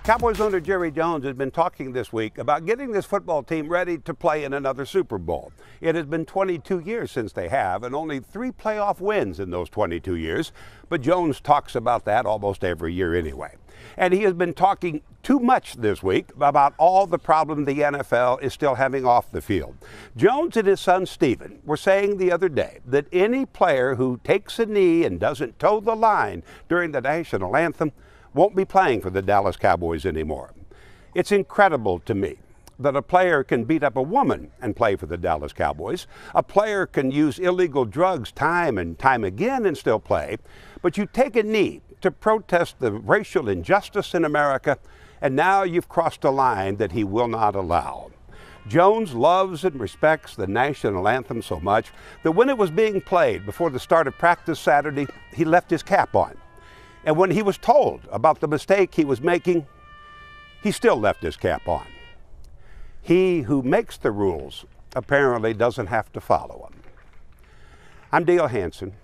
Cowboys owner Jerry Jones has been talking this week about getting this football team ready to play in another Super Bowl. It has been 22 years since they have, and only 3 playoff wins in those 22 years. But Jones talks about that almost every year anyway. And he has been talking too much this week about all the problems the NFL is still having off the field. Jones and his son Stephen were saying the other day that any player who takes a knee and doesn't toe the line during the national anthem won't be playing for the Dallas Cowboys anymore. It's incredible to me that a player can beat up a woman and play for the Dallas Cowboys. A player can use illegal drugs time and time again and still play. But you take a knee to protest the racial injustice in America, and now you've crossed a line that he will not allow. Jones loves and respects the national anthem so much that when it was being played before the start of practice Saturday, he left his cap on. And when he was told about the mistake he was making, he still left his cap on. He who makes the rules apparently doesn't have to follow them. I'm Dale Hansen.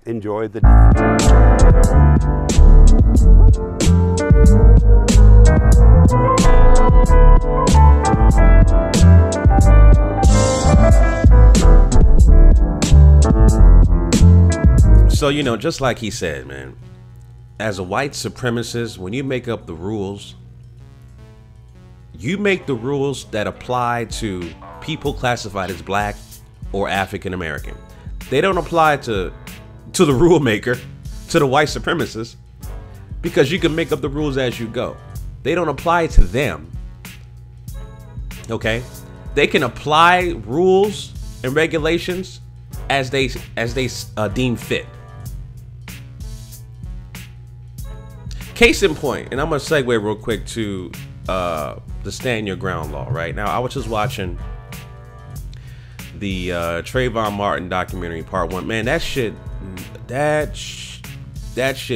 Enjoy the day. So, just like he said, man, as a white supremacist, when you make up the rules, you make the rules that apply to people classified as black or African American. They don't apply to the rule maker, to the white supremacist, because you can make up the rules as you go. They don't apply to them. Okay? They can apply rules and regulations as they deem fit. Case in point, and I'm gonna segue real quick to the Stand Your Ground law. Right now, I was just watching the Trayvon Martin documentary, part 1. Man, that shit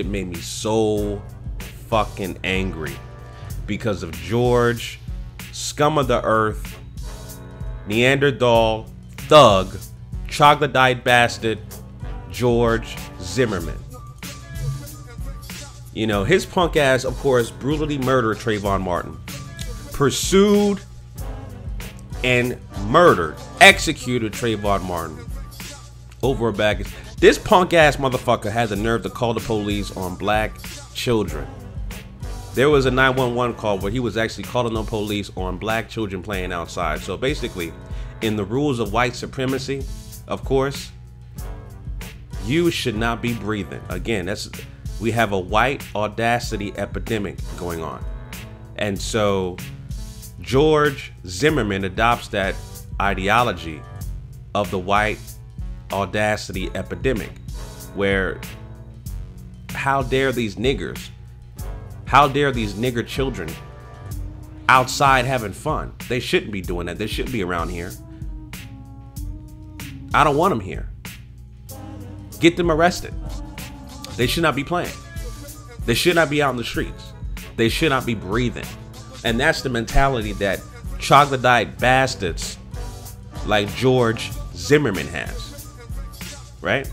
made me so fucking angry because of George, scum of the earth, Neanderthal, thug, troglodyte bastard, George Zimmerman. His punk ass, of course, brutally murdered Trayvon Martin. Pursued and executed Trayvon Martin over a bag. This punk ass motherfucker had the nerve to call the police on black children. There was a 911 call where he was actually calling the police on black children playing outside. So basically, in the rules of white supremacy, of course, you should not be breathing. Again, we have a white audacity epidemic going on. And so George Zimmerman adopts that ideology of the white audacity epidemic, where how dare these niggers, how dare these nigger children outside having fun? They shouldn't be doing that. They shouldn't be around here. I don't want them here. Get them arrested. They should not be playing. They should not be out in the streets. They should not be breathing. And that's the mentality that troglodyte bastards like George Zimmerman has. Right?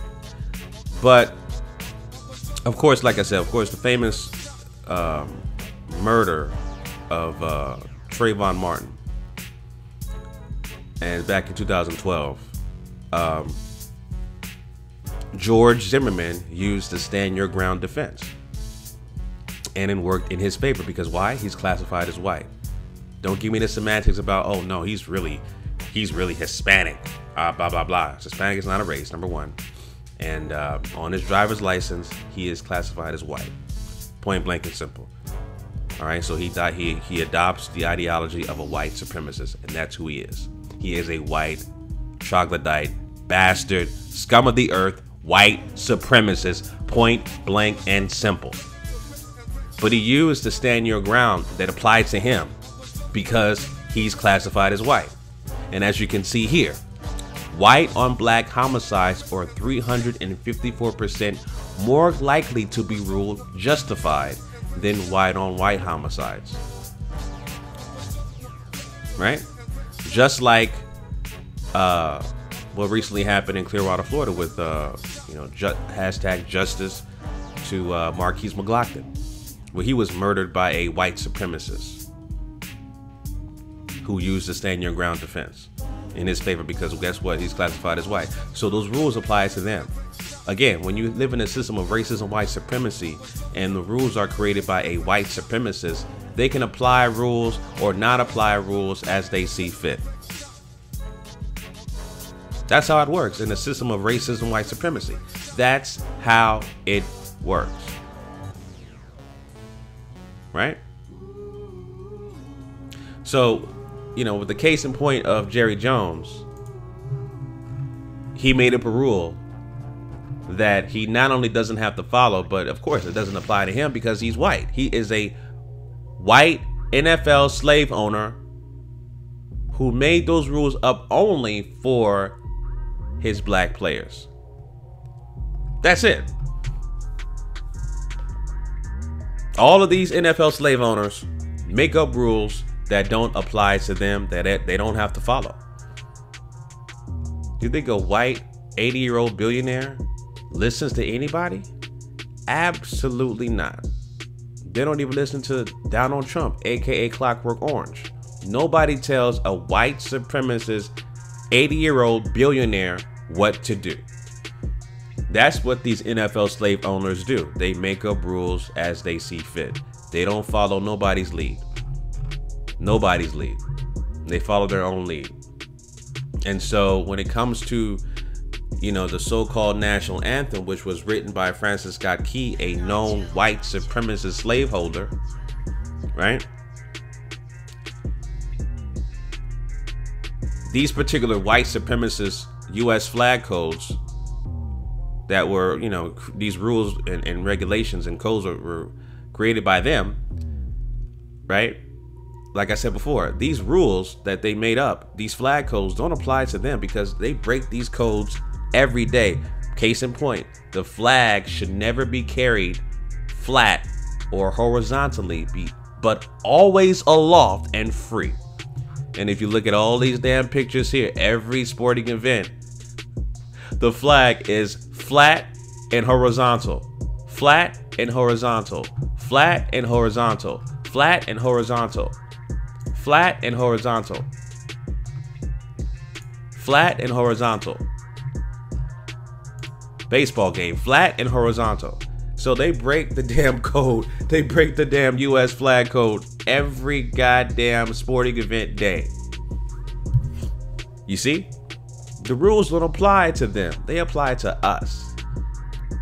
But, of course, like I said, the famous murder of Trayvon Martin, and back in 2012, George Zimmerman used the Stand Your Ground defense, and it worked in his favor because why? He's classified as white. Don't give me the semantics about, oh no, he's really Hispanic, blah blah blah. Hispanic is not a race, number one, and on his driver's license he is classified as white, point blank and simple. All right, so he adopts the ideology of a white supremacist, and that's who he is. He is a white troglodyte bastard, scum of the earth, white supremacist, point blank and simple. But he used the Stand Your Ground that applied to him because he's classified as white. And as you can see here, white on black homicides are 354% more likely to be ruled justified than white on white homicides. Right? Just like what recently happened in Clearwater, Florida with hashtag justice to Marquise McLaughlin. Well, he was murdered by a white supremacist who used the stand your ground defense in his favor because guess what? He's classified as white. So those rules apply to them. Again, when you live in a system of racism, white supremacy, and the rules are created by a white supremacist, they can apply rules or not apply rules as they see fit. That's how it works in a system of racism, white supremacy. That's how it works. Right? So, you know, with the case in point of Jerry Jones, he made up a rule that he not only doesn't have to follow, but of course it doesn't apply to him because he's white. He is a white NFL slave owner who made those rules up only for his black players. That's it. All of these NFL slave owners make up rules that don't apply to them, that they don't have to follow. You think a white 80-year-old billionaire listens to anybody? Absolutely not. They don't even listen to Donald Trump, aka Clockwork Orange. Nobody tells a white supremacist 80-year-old billionaire what to do. That's what these NFL slave owners do. They make up rules as they see fit. They don't follow nobody's lead. Nobody's lead. They follow their own lead. And so when it comes to, you know, the so-called national anthem, which was written by Francis Scott Key, a known white supremacist slaveholder, right? These particular white supremacist U.S. flag codes that were, you know, these rules and regulations and codes were created by them, right? Like I said before, these rules that they made up, these flag codes, don't apply to them because they break these codes every day. Case in point, the flag should never be carried flat or horizontally, but always aloft and free. And if you look at all these damn pictures here, every sporting event, the flag is flat and horizontal, flat and horizontal, flat and horizontal, flat and horizontal, flat and horizontal, flat and horizontal. Baseball game, flat and horizontal. So they break the damn code. They break the damn US flag code every goddamn sporting event day. You see? The rules don't apply to them. They apply to us.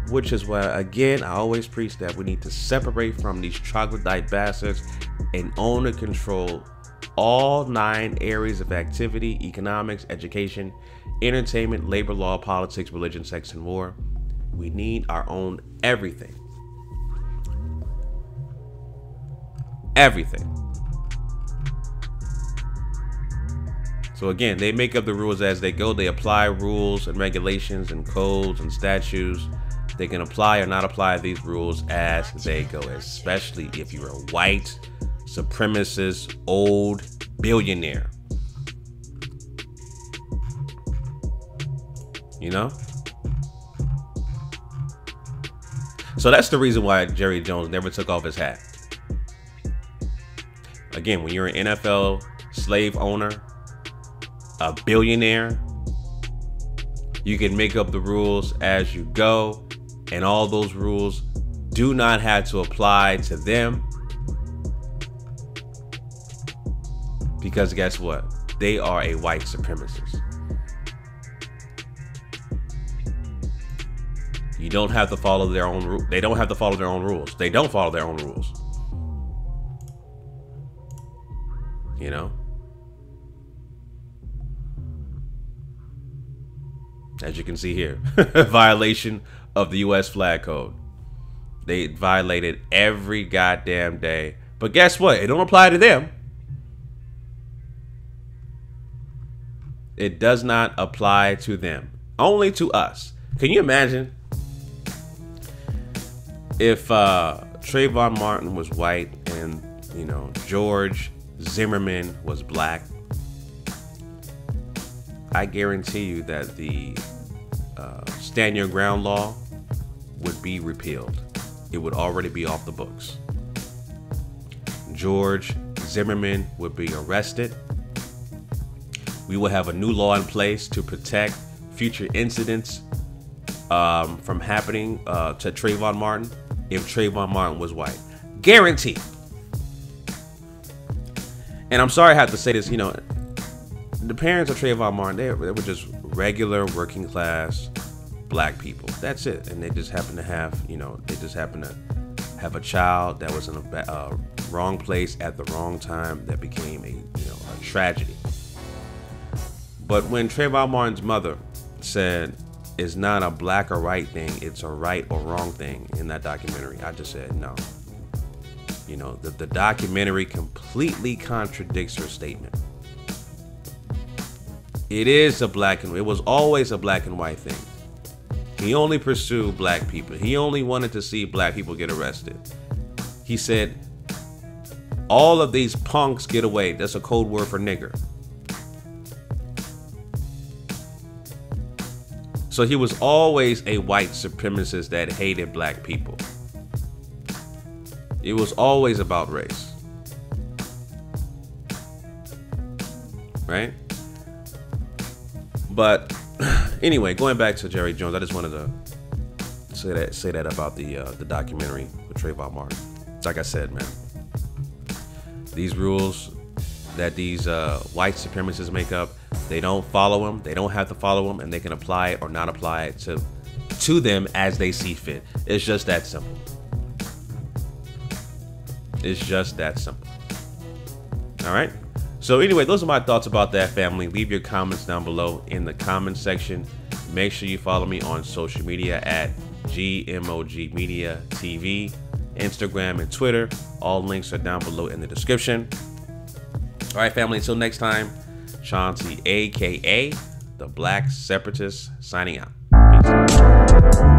Which is why, again, I always preach that we need to separate from these troglodyte bastards and own and control all 9 areas of activity: economics, education, entertainment, labor law, politics, religion, sex, and more. We need our own everything. Everything. So again, they make up the rules as they go. They apply rules and regulations and codes and statutes. They can apply or not apply these rules as they go, especially if you're a white, supremacist, old billionaire. You know? So that's the reason why Jerry Jones never took off his hat. Again, when you're an NFL slave owner, a billionaire, you can make up the rules as you go, and all those rules do not have to apply to them, because guess what? They are a white supremacist. You don't have to follow their own. They don't have to follow their own rules. They don't follow their own rules. You know? As you can see here, violation of the U.S. flag code. They violated every goddamn day. But guess what? It don't apply to them. It does not apply to them. Only to us. Can you imagine if Trayvon Martin was white and, you know, George Zimmerman was black? I guarantee you that the stand your ground law would be repealed. It would already be off the books. George Zimmerman would be arrested. We will have a new law in place to protect future incidents from happening to Trayvon Martin if Trayvon Martin was white. Guaranteed. And I'm sorry I have to say this, the parents of Trayvon Martin, they were just regular working class black people. That's it. And they just happen to have, a child that was in a wrong place at the wrong time that became a tragedy. But when Trayvon Martin's mother said it's not a black or white thing, it's a right or wrong thing in that documentary, I just said no. The documentary completely contradicts her statement. It was always a black and white thing. He only pursued black people. He only wanted to see black people get arrested. He said, all of these punks get away. That's a code word for nigger. So he was always a white supremacist that hated black people. It was always about race. Right? But anyway, going back to Jerry Jones, I just wanted to say that about the documentary with Trayvon Martin. Like I said, man, these rules that these white supremacists make up, they don't follow them. They don't have to follow them, and they can apply it or not apply it to them as they see fit. It's just that simple. It's just that simple. All right. So anyway, those are my thoughts about that, family. Leave your comments down below in the comment section. Make sure you follow me on social media at GMOGMediaTV, Instagram and Twitter. All links are down below in the description. All right, family. Until next time, Chauncey, aka the Black Separatist, signing out. Peace.